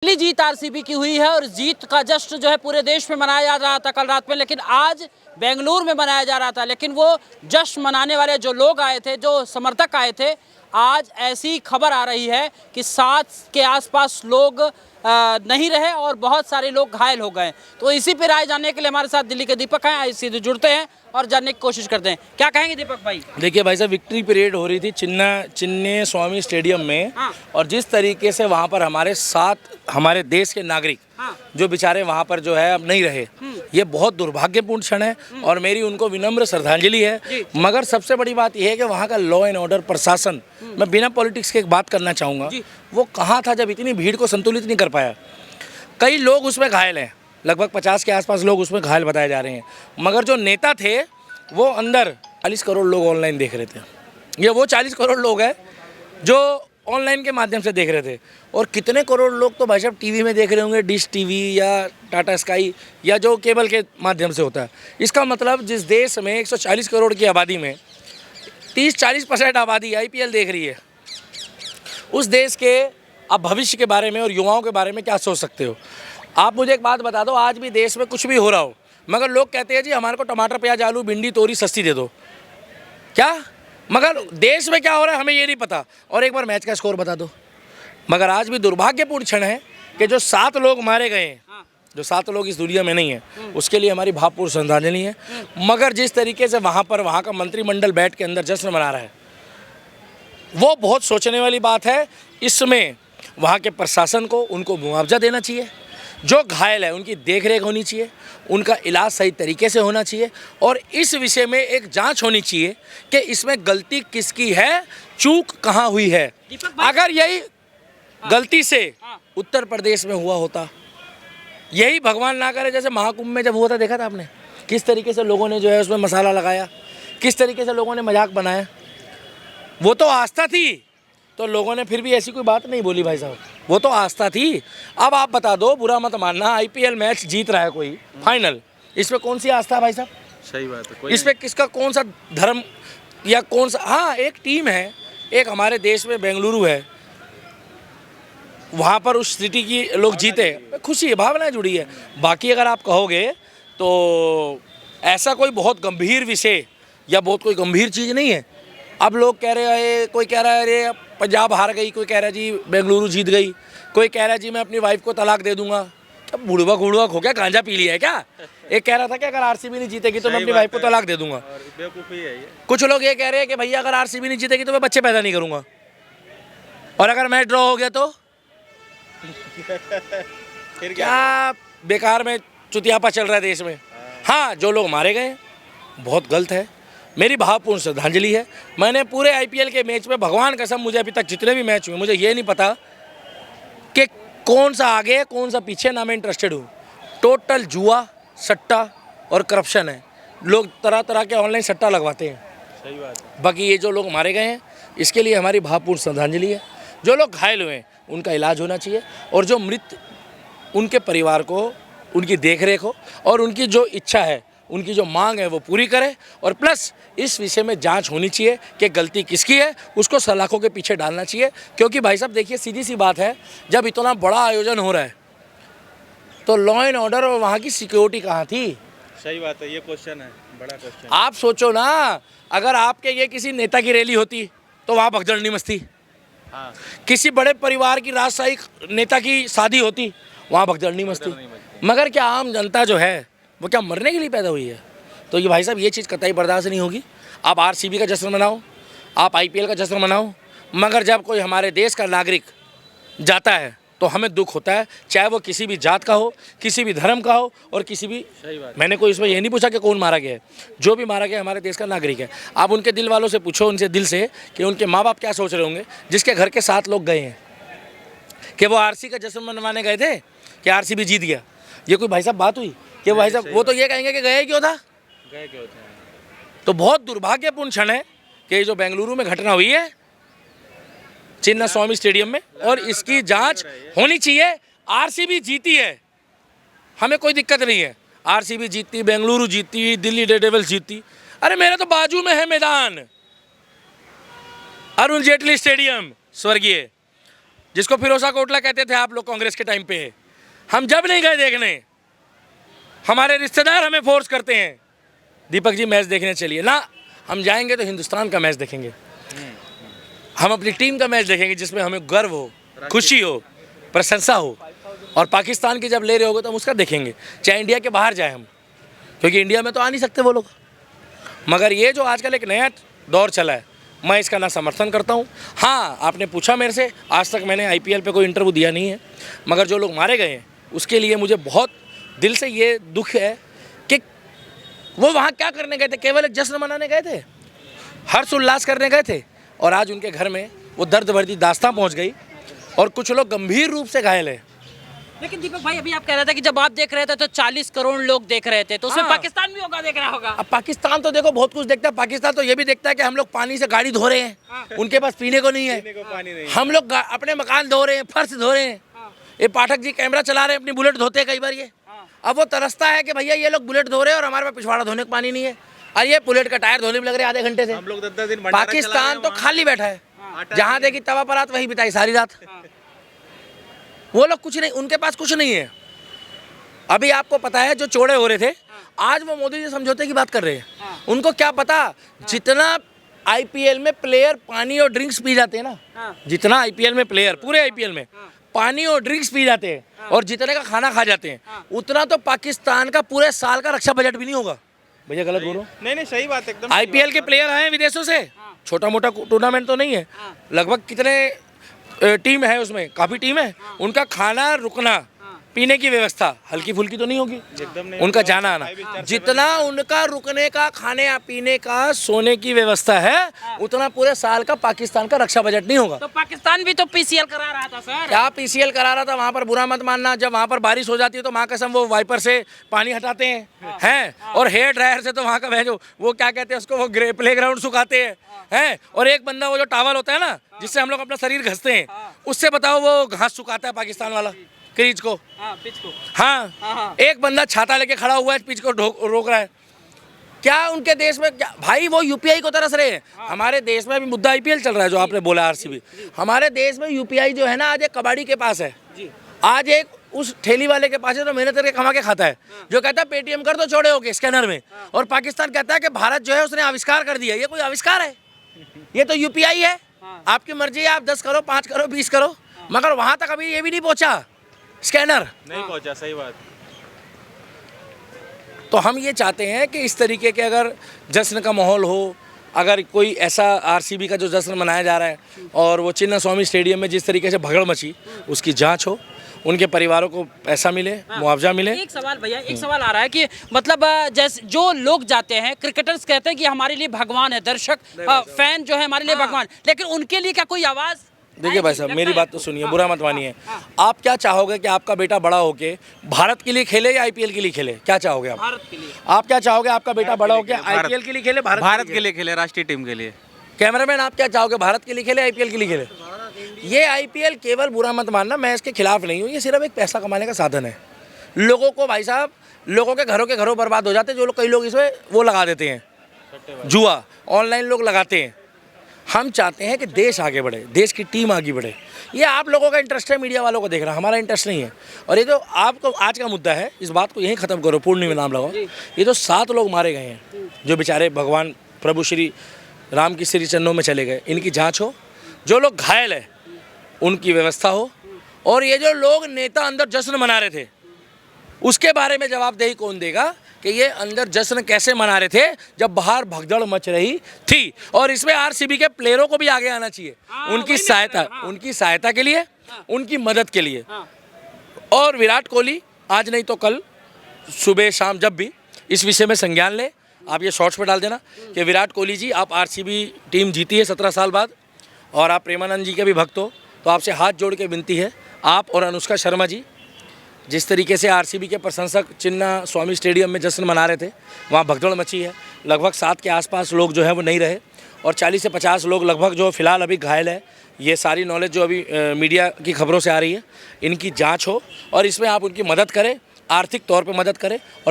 पहली जीत आरसीबी की हुई है और जीत का जश्न जो है पूरे देश में मनाया जा रहा था कल रात में, लेकिन आज बेंगलुरु में मनाया जा रहा था। लेकिन वो जश्न मनाने वाले जो लोग आए थे, जो समर्थक आए थे, आज ऐसी खबर आ रही है कि 7 के आसपास लोग नहीं रहे और बहुत सारे लोग घायल हो गए। तो इसी पे राय जानने के लिए हमारे साथ दिल्ली के दीपक हैं, सीधे जुड़ते हैं और जानने की कोशिश करते हैं। क्या कहेंगे दीपक भाई? देखिए भाई साहब, विक्ट्री परेड हो रही थी चिन्ना स्वामी स्टेडियम में। हाँ। और जिस तरीके से वहाँ पर हमारे देश के नागरिक जो बेचारे वहाँ पर जो है अब नहीं रहे, ये बहुत दुर्भाग्यपूर्ण क्षण है और मेरी उनको विनम्र श्रद्धांजलि है। मगर सबसे बड़ी बात यह है कि वहाँ का लॉ एंड ऑर्डर प्रशासन, मैं बिना पॉलिटिक्स के एक बात करना चाहूँगा, वो कहाँ था जब इतनी भीड़ को संतुलित नहीं कर पाया। कई लोग उसमें घायल हैं, लगभग 50 के आसपास लोग उसमें घायल बताए जा रहे हैं। मगर जो नेता थे वो अंदर 40 करोड़ लोग ऑनलाइन देख रहे थे। ये वो 40 करोड़ लोग हैं जो ऑनलाइन के माध्यम से देख रहे थे। और कितने करोड़ लोग तो भाई साहब टीवी में देख रहे होंगे, डिश टीवी या टाटा स्काई या जो केबल के माध्यम से होता है। इसका मतलब जिस देश में 140 करोड़ की आबादी में 30-40% आबादी IPL देख रही है, उस देश के अब भविष्य के बारे में और युवाओं के बारे में क्या सोच सकते हो आप? मुझे एक बात बता दो, आज भी देश में कुछ भी हो रहा हो, मगर लोग कहते हैं जी हमारे को टमाटर प्याज आलू भिंडी तोरी सस्ती दे दो। क्या? मगर देश में क्या हो रहा है हमें ये नहीं पता। और एक बार मैच का स्कोर बता दो। मगर आज भी दुर्भाग्यपूर्ण क्षण है कि जो 7 लोग मारे गए हैं, जो 7 लोग इस दुनिया में नहीं है, उसके लिए हमारी भावपूर्ण श्रद्धांजलि है। मगर जिस तरीके से वहाँ का मंत्रिमंडल बैठ के अंदर जश्न मना रहा है, वो बहुत सोचने वाली बात है। इसमें वहाँ के प्रशासन को उनको मुआवजा देना चाहिए, जो घायल है उनकी देखरेख होनी चाहिए, उनका इलाज सही तरीके से होना चाहिए और इस विषय में एक जांच होनी चाहिए कि इसमें गलती किसकी है, चूक कहाँ हुई है। अगर यही गलती से उत्तर प्रदेश में हुआ होता, यही भगवान ना करे जैसे महाकुंभ में जब हुआ था, देखा था आपने किस तरीके से लोगों ने जो है उसमें मसाला लगाया, किस तरीके से लोगों ने मजाक बनाया। वो तो आस्था थी, तो लोगों ने फिर भी ऐसी कोई बात नहीं बोली भाई साहब, वो तो आस्था थी। अब आप बता दो, बुरा मत मानना, IPL मैच जीत रहा है कोई फाइनल, इसमें कौन सी आस्था है भाई साहब? सही बात है। इसमें किसका कौन सा धर्म या कौन सा? हाँ, एक टीम है, एक हमारे देश में बेंगलुरु है, वहाँ पर उस सिटी की लोग जीते, खुशी है, भावनाएं जुड़ी है। बाकी अगर आप कहोगे तो ऐसा कोई बहुत गंभीर विषय या बहुत कोई गंभीर चीज़ नहीं है। अब लोग कह रहे हैं, कोई कह रहा है अरे पंजाब हार गई, कोई कह रहा है जी बेंगलुरु जीत गई, कोई कह रहा है जी मैं अपनी वाइफ को तलाक दे दूंगा। अब बुढ़वा गुड़वा हो क्या, गांजा पी लिया है क्या? एक कह रहा था कि अगर RCB नहीं जीतेगी तो मैं अपनी वाइफ को तलाक दे दूंगा। बेवकूफ़ी है ये। कुछ कुछ लोग ये कह रहे हैं कि भैया अगर RCB नहीं जीतेगी तो मैं बच्चे पैदा नहीं करूंगा, और अगर मैच ड्रॉ हो गया तो फिर क्या बेकार में चुतियापा चल रहा है देश में। हाँ, जो लोग मारे गए बहुत गलत है, मेरी भावपूर्ण श्रद्धांजलि है। मैंने पूरे IPL के मैच में, भगवान कसम, मुझे अभी तक जितने भी मैच हुए मुझे ये नहीं पता कि कौन सा आगे कौन सा पीछे, ना मैं इंटरेस्टेड हूँ। टोटल जुआ, सट्टा और करप्शन है। लोग तरह तरह के ऑनलाइन सट्टा लगवाते हैं। सही बात है। बाकी ये जो लोग मारे गए हैं, इसके लिए हमारी भावपूर्ण श्रद्धांजलि है। जो लोग घायल हुए हैं उनका इलाज होना चाहिए, और जो मृत उनके परिवार को उनकी देखरेख हो और उनकी जो इच्छा है, उनकी जो मांग है वो पूरी करे। और प्लस इस विषय में जांच होनी चाहिए कि गलती किसकी है, उसको सलाखों के पीछे डालना चाहिए। क्योंकि भाई साहब देखिए, सीधी सी बात है, जब इतना बड़ा आयोजन हो रहा है तो लॉ एंड ऑर्डर और वहाँ की सिक्योरिटी कहाँ थी? सही बात है, ये क्वेश्चन है, बड़ा क्वेश्चन। आप सोचो ना, अगर आपके ये किसी नेता की रैली होती तो वहाँ भगदड़ नहीं मचती। हाँ। किसी बड़े परिवार की राजशाही नेता की शादी होती, वहाँ भगदड़ नहीं मचती। मगर क्या आम जनता जो है वो क्या मरने के लिए पैदा हुई है? तो ये भाई साहब, ये चीज़ कतई बर्दाश्त नहीं होगी। आप RCB का जश्न मनाओ, आप IPL का जश्न मनाओ, मगर जब कोई हमारे देश का नागरिक जाता है तो हमें दुख होता है, चाहे वो किसी भी जात का हो, किसी भी धर्म का हो और किसी भी। मैंने कोई इसमें ये नहीं पूछा कि कौन मारा गया है, जो भी मारा गया हमारे देश का नागरिक है। आप उनके दिल वालों से पूछो, उनसे दिल से, कि उनके माँ बाप क्या सोच रहे होंगे जिसके घर के 7 लोग गए हैं, कि वो RC का जश्न मनवाने गए थे कि RCB जीत गया। ये कोई भाई साहब बात हुई कि भाई साहब वो तो ये कहेंगे कि गए क्यों था? गए क्यों थे? तो बहुत दुर्भाग्यपूर्ण क्षण है कि जो बेंगलुरु में घटना हुई है चिन्ना स्वामी स्टेडियम में, और इसकी जांच होनी चाहिए। RCB जीती है, हमें कोई दिक्कत नहीं है। RCB जीतती, बेंगलुरु जीतती, दिल्ली डेयरडेविल्स जीतती, अरे मेरे तो बाजू में है मैदान, अरुण जेटली स्टेडियम, स्वर्गीय। जिसको फिरोजा कोटला कहते थे आप लोग कांग्रेस के टाइम पे, हम जब नहीं गए देखने, हमारे रिश्तेदार हमें फोर्स करते हैं दीपक जी मैच देखने चलिए ना, हम जाएंगे तो हिंदुस्तान का मैच देखेंगे, हम अपनी टीम का मैच देखेंगे जिसमें हमें गर्व हो, खुशी हो, प्रशंसा हो। और पाकिस्तान की जब ले रहे होगे तो हम उसका देखेंगे, चाहे इंडिया के बाहर जाए हम, क्योंकि इंडिया में तो आ नहीं सकते वो लोग। मगर ये जो आजकल एक नया दौर चला है, मैं इसका ना समर्थन करता हूँ। हाँ, आपने पूछा मेरे से, आज तक मैंने IPL पे कोई इंटरव्यू दिया नहीं है, मगर जो लोग मारे गए हैं उसके लिए मुझे बहुत दिल से ये दुख है कि वो वहाँ क्या करने गए थे, केवल एक जश्न मनाने गए थे, हर्ष उल्लास करने गए थे, और आज उनके घर में वो दर्द भरी दास्तां पहुँच गई और कुछ लोग गंभीर रूप से घायल हैं। लेकिन दीपक भाई, अभी आप कह रहे थे कि जब आप देख रहे थे तो 40 करोड़ लोग देख रहे थे, तो उसमें पाकिस्तान भी होगा, देख रहा होगा। अब पाकिस्तान तो देखो बहुत कुछ देखता है, पाकिस्तान तो ये भी देखता है कि हम लोग पानी से गाड़ी धो रहे हैं, उनके पास पीने को नहीं है, पानी नहीं। हम लोग अपने मकान धो रहे हैं, फर्श धो रहे हैं। ये पाठक जी कैमरा चला रहे हैं, अपनी बुलेट धोते हैं कई बार ये। अब वो तरसता है कि भैया ये लोग बुलेट धो रहे हैं और हमारे पास पिछवाड़ा धोने का पानी नहीं है, और ये बुलेट का टायर धोने में लग रहे हैं आधे घंटे से। हम लोग 10 दिन भंडारा पाकिस्तान तो खाली बैठा है, जहाँ देखी तवा परात वही बिताई सारी रात। वो लोग कुछ नहीं, उनके पास कुछ नहीं है। अभी आपको पता है जो चोड़े हो रहे थे, आज वो मोदी जी समझौते की बात कर रहे हैं। उनको क्या पता, जितना IPL में प्लेयर पानी और ड्रिंक्स पी जाते हैं ना, जितना IPL में प्लेयर पूरे IPL में पानी और ड्रिंक्स पी जाते हैं और जितने का खाना खा जाते हैं, उतना तो पाकिस्तान का पूरे साल का रक्षा बजट भी नहीं होगा। भैया गलत बोलो? नहीं, सही बात है एकदम। IPL के प्लेयर आए हैं विदेशों से, छोटा मोटा टूर्नामेंट तो नहीं है, लगभग कितने टीम है उसमें, काफ़ी टीम है, उनका खाना रुकना पीने की व्यवस्था हल्की फुल्की तो नहीं होगी, एकदम नहीं। उनका जाना आना, जितना उनका रुकने का, खाने पीने का, सोने की व्यवस्था है, उतना पूरे साल का पाकिस्तान का रक्षा बजट नहीं होगा। तो पाकिस्तान भी तो PCL करा रहा था सर। क्या PCL करा रहा था? वहाँ पर बुरा मत मानना, जब वहाँ पर बारिश हो जाती है तो माँ कसम वो वाइपर से पानी हटाते हैं और हेयर ड्रायर से तो वहाँ का वो क्या कहते हैं उसको, वो प्ले ग्राउंड सुखाते हैं, और एक बंदा वो जो टावल होता है ना जिससे हम लोग अपना शरीर घसते हैं, उससे बताओ वो घास सुखाता है पाकिस्तान वाला क्रीज को। पिच को। हाँ, एक बंदा छाता लेके खड़ा हुआ है, पिच को रोक रहा है। क्या उनके देश में क्या भाई, वो UPI को तरस रहे हैं। हमारे देश में अभी मुद्दा IPL चल रहा है जो आपने बोला, RCB। हमारे देश में UPI जो है ना, आज एक कबाड़ी के पास है, आज एक उस ठेली वाले के पास है जो मेहनत करके कमा के खाता है, जो कहता है पेटीएम कर दो चौड़े होके स्कैनर में, और पाकिस्तान कहता है कि भारत जो है उसने आविष्कार कर दिया। ये कोई आविष्कार है? ये तो UPI है। आपकी मर्जी है, आप 10 करो, 5 करो, 20 करो, मगर वहां तक अभी ये भी नहीं पहुंचा, स्कैनर नहीं पहुंचा। सही बात। तो हम ये चाहते हैं कि इस तरीके के अगर जश्न का माहौल हो, अगर कोई ऐसा RCB का जो जश्न मनाया जा रहा है और वो चिन्ना स्वामी स्टेडियम में जिस तरीके से भगड़ मची, उसकी जांच हो, उनके परिवारों को पैसा मिले, मुआवजा मिले। एक सवाल भैया, एक सवाल आ रहा है कि मतलब जैसे जो लोग जाते हैं, क्रिकेटर्स कहते हैं कि हमारे लिए भगवान है, दर्शक फैन जो है हमारे लिए भगवान, लेकिन उनके लिए क्या कोई आवाज़? देखिए भाई साहब, मेरी बात तो सुनिए, बुरा मत मानिए। आप क्या चाहोगे कि आपका बेटा बड़ा होके भारत के लिए खेले या IPL के लिए खेले? क्या चाहोगे आप? भारत के लिए। आप क्या चाहोगे आपका बेटा बड़ा होके IPL के लिए खेले, भारत के लिए खेले, राष्ट्रीय टीम के लिए? कैमरामैन आप क्या चाहोगे, भारत के लिए खेले, IPL के लिए खेले? ये IPL केवल, बुरा मत मानना, मैं इसके खिलाफ नहीं हूँ, ये सिर्फ एक पैसा कमाने का साधन है। लोगों को भाई साहब, लोगों के घरों बर्बाद हो जाते हैं, जो लोग, कई लोग इसमें वो लगा देते हैं, जुआ ऑनलाइन लोग लगाते हैं। हम चाहते हैं कि देश आगे बढ़े, देश की टीम आगे बढ़े। ये आप लोगों का इंटरेस्ट है, मीडिया वालों को देखना, हमारा इंटरेस्ट नहीं है। और ये जो आपको आज का मुद्दा है, इस बात को यहीं ख़त्म करो, पूर्ण में नाम लगाओ। ये जो 7 लोग मारे गए हैं, जो बेचारे भगवान प्रभु श्री राम की श्री चरणों में चले गए, इनकी जांच हो। जो लोग घायल है उनकी व्यवस्था हो, और ये जो लोग नेता अंदर जश्न मना रहे थे, उसके बारे में जवाबदेही कौन देगा कि ये अंदर जश्न कैसे मना रहे थे जब बाहर भगदड़ मच रही थी। और इसमें RCB के प्लेयरों को भी आगे आना चाहिए, उनकी सहायता के लिए, उनकी मदद के लिए। और विराट कोहली आज नहीं तो कल सुबह शाम जब भी इस विषय में संज्ञान ले, आप ये शॉर्ट्स पे डाल देना कि विराट कोहली जी, आप RCB टीम जीती है 17 साल बाद, और आप प्रेमानंद जी के भी भक्त हो, तो आपसे हाथ जोड़ के विनती है, आप और अनुष्का शर्मा जी जिस तरीके से RCB के प्रशंसक चिन्ना स्वामी स्टेडियम में जश्न मना रहे थे, वहाँ भगदड़ मची है। लगभग 7 के आसपास लोग जो है वो नहीं रहे, और 40 से 50 लोग लगभग जो फिलहाल अभी घायल है। ये सारी नॉलेज जो अभी मीडिया की खबरों से आ रही है, इनकी जांच हो और इसमें आप उनकी मदद करें, आर्थिक तौर पे मदद करें और